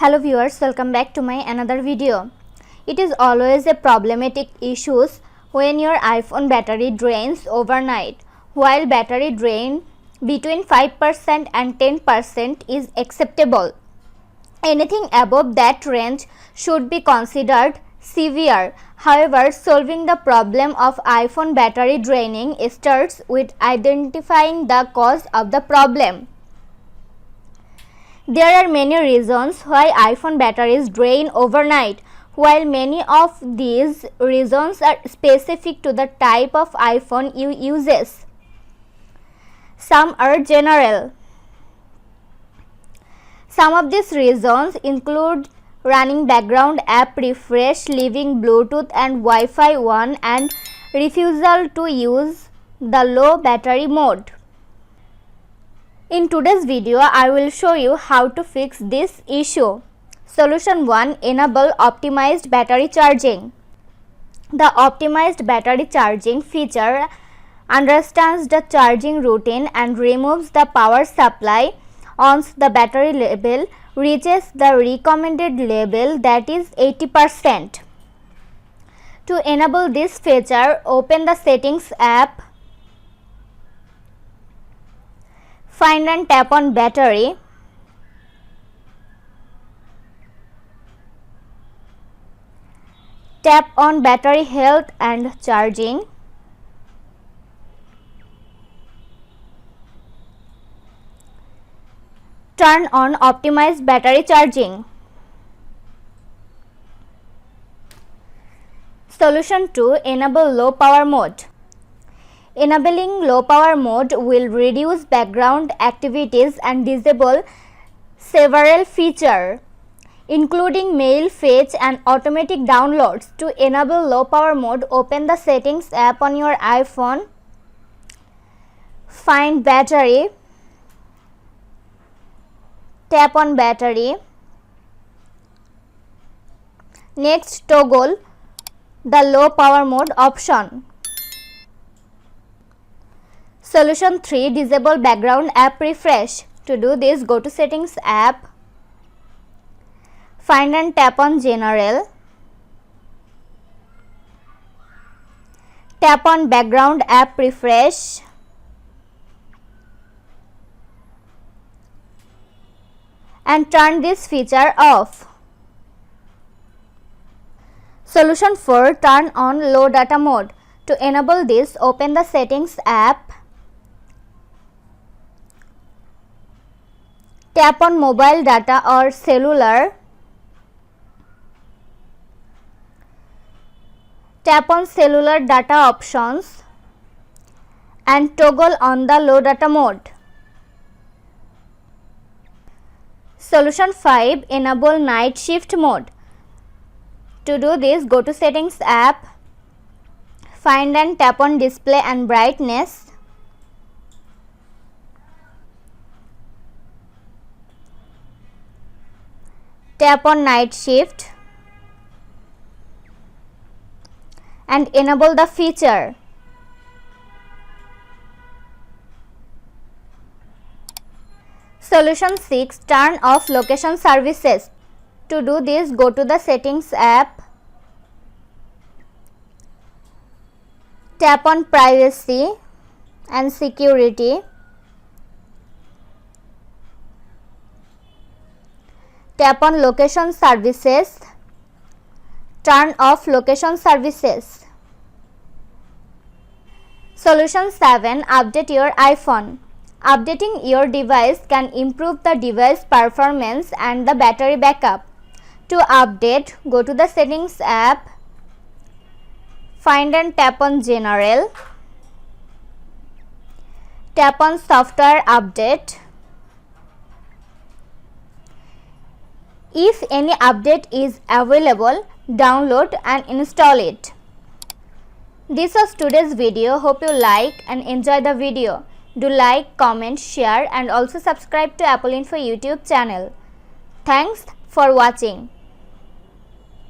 Hello viewers, welcome back to my another video. It is always a problematic issue when your iPhone battery drains overnight. While battery drain between 5% and 10% is acceptable, anything above that range should be considered severe. However, solving the problem of iPhone battery draining starts with identifying the cause of the problem. There are many reasons why iPhone batteries drain overnight. While many of these reasons are specific to the type of iPhone you use, some are general. Some of these reasons include running background app refresh, leaving Bluetooth and Wi-Fi on, and refusal to use the low battery mode. In today's video, I will show you how to fix this issue. Solution 1. Enable optimized battery charging. The optimized battery charging feature understands the charging routine and removes the power supply once the battery level reaches the recommended level, that is 80%. To enable this feature, open the Settings app. Find and tap on Battery. Tap on Battery Health and Charging. Turn on Optimized Battery Charging. Solution 2. Enable Low Power Mode. Enabling low power mode will reduce background activities and disable several features, including mail fetch and automatic downloads. To enable low power mode, open the Settings app on your iPhone. Find Battery. Tap on Battery. Next, toggle the low power mode option. Solution 3. Disable background app refresh. To do this, go to Settings app. Find and tap on General. Tap on background app refresh. And turn this feature off. Solution 4. Turn on low data mode. To enable this, open the Settings app. Tap on Mobile Data or Cellular. Tap on Cellular Data options and toggle on the low data mode. Solution 5. Enable night shift mode. To do this, go to Settings app. Find and tap on Display and Brightness. Tap on Night Shift and enable the feature. Solution 6. Turn off location services. To do this, go to the Settings app. Tap on Privacy and Security. Tap on Location Services. Turn off Location Services. Solution 7. Update your iPhone. Updating your device can improve the device performance and the battery backup. To update, go to the Settings app. Find and tap on General. Tap on Software Update. If any update is available, download and install it. This was today's video. Hope you like and enjoy the video. Do like, comment, share and also subscribe to Apple Info YouTube channel. Thanks for watching.